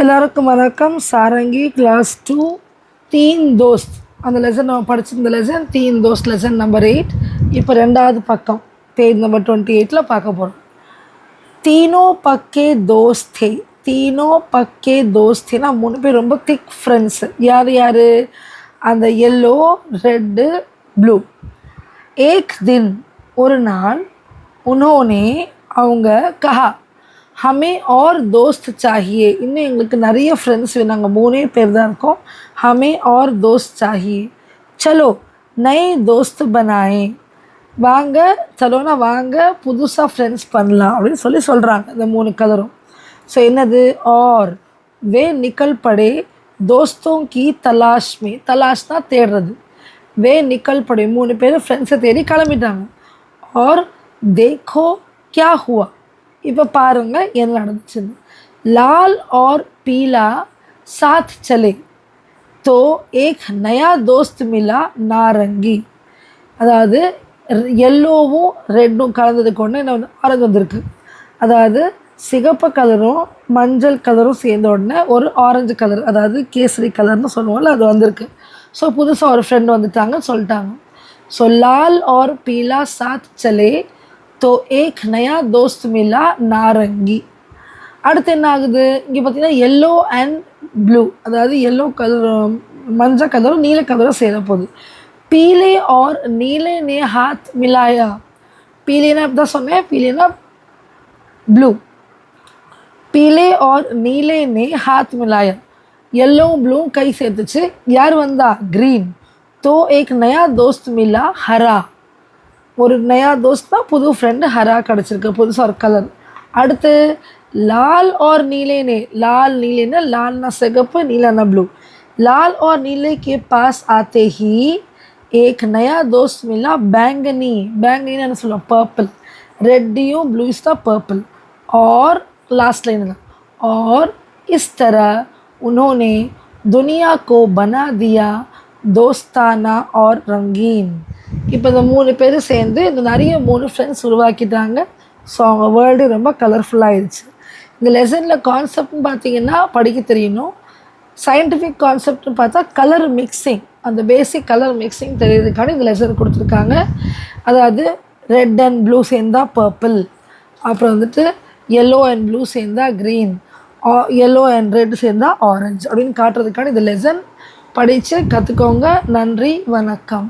எல்லாருக்கும் வணக்கம். சாரங்கி கிளாஸ் 2 தீன் தோஸ்த் அந்த லெசன் நம்ம படிச்சிருந்த லெசன் தீன் தோஸ்த் லெசன் நம்பர் 8. இப்போ ரெண்டாவது பக்கம் பேஜ் நம்பர் 28 பார்க்க போகிறோம். தீனோ பக்கே தோஸ்த் தே. தீனோ பக்கே தோஸ்த் தேனா 3 பேர் ரொம்ப திக் ஃப்ரெண்ட்ஸு. யார் யார்? அந்த எல்லோ, ரெட்டு, ப்ளூ. ஏக் தின் ஒரு நாள் உன்னோனே அவங்க கஹா ஹமே और दोस्त चाहिए. இன்னும் எங்களுக்கு நிறைய ஃப்ரெண்ட்ஸ் வேணும். நாங்கள் 3 பேர் தான் இருக்கோம். ஹமே और दोस्त चाहिए. चलो नए दोस्त बनाए. வாங்க சலோனா வாங்க புதுசாக ஃப்ரெண்ட்ஸ் பண்ணலாம் அப்படின்னு சொல்கிறாங்க இந்த 3 கலரும். ஸோ என்னது? और वे निकल पड़े दोस्तों की तलाश में. तलाशனா தேடுறது. वे निकल पड़े 3 பேர் ஃப்ரெண்ட்ஸை தேடி கிளம்பிட்டாங்க. और देखो क्या हुआ. இப்போ பாருங்கள் என்ன நடந்துச்சுன்னு. लाल और पीला साथ चले तो एक नया दोस्त मिला नारंगी. அதாவது எல்லோவும் ரெட்டும் கலந்தது கொண்டு என்ன வந்து ஆரஞ்சு வந்திருக்கு. அதாவது சிகப்பு கலரும் மஞ்சள் கலரும் சேர்ந்த உடனே ஒரு ஆரஞ்சு கலர், அதாவது கேசரி கலர்னு சொல்லுவோம்ல, அது வந்திருக்கு. ஸோ புதுசாக ஒரு ஃப்ரெண்டு வந்துட்டாங்கன்னு சொல்லிட்டாங்க. ஸோ லால் और पीला साथ चले तो एक नया दोस्त मिला नारंगी. அடுத்து என்ன ஆகுது? இங்கே பார்த்தீங்கன்னா எல்லோ அண்ட் ப்ளூ, அதாவது எல்லோ கலரும் மஞ்சள் கலரும் நீல கலரும் சேர போகுது. பீலே और नीले ने हाथ मिलाया. பீலேனா இப்படி தான் சொன்னேன், பீலேனா ப்ளூ. पीले और नीले ने हाथ मिलाया. येलो ब्लू कई சேர்த்துச்சு. யார் வந்தா? ग्रीन. तो एक नया दोस्त मिला हरा. ஒரு நயா தோஸ்த் தான், புது ஃப்ரெண்டு ஹரா கிடச்சிருக்கு, புதுசாக ஒரு கலர். அடுத்து லால் और नीले ने. लाल नीलेना लालना सिगப்பு, नीलाना ब्लू. लाल और नीले के पास आते ही एक नया दोस्त मिला बैंगनी. बैंगनी என்ன சொல்லுவோம்? पर्पल. रेड्डिயும் ब्लू इस पर्पल. और लास्ट लाइन है और इस तरह उन्होंने दुनिया को बना दिया दोस्ताना और रंगीन. இப்போ இந்த 3 பேர் சேர்ந்து இந்த நிறைய 3 ஃப்ரெண்ட்ஸ் உருவாக்கிட்டாங்க. ஸோ அவங்க வேர்ல்டு ரொம்ப கலர்ஃபுல்லாகிடுச்சு. இந்த லெசனில் கான்செப்ட்னு பார்த்தீங்கன்னா படிக்க தெரியணும். சயின்டிஃபிக் கான்செப்ட்னு பார்த்தா கலர் மிக்சிங், அந்த பேசிக் கலர் மிக்சிங் தெரியறதுக்கான இந்த லெசன் கொடுத்துருக்காங்க. அதாவது ரெட் அண்ட் ப்ளூ சேர்ந்தா பர்பிள், அப்புறம் வந்துட்டு எல்லோ அண்ட் ப்ளூ சேர்ந்தா க்ரீன், எல்லோ அண்ட் ரெட் சேர்ந்தா ஆரஞ்சு அப்படின்னு காட்டுறதுக்கான இந்த லெசன் படித்து கற்றுக்கோங்க. நன்றி, வணக்கம்.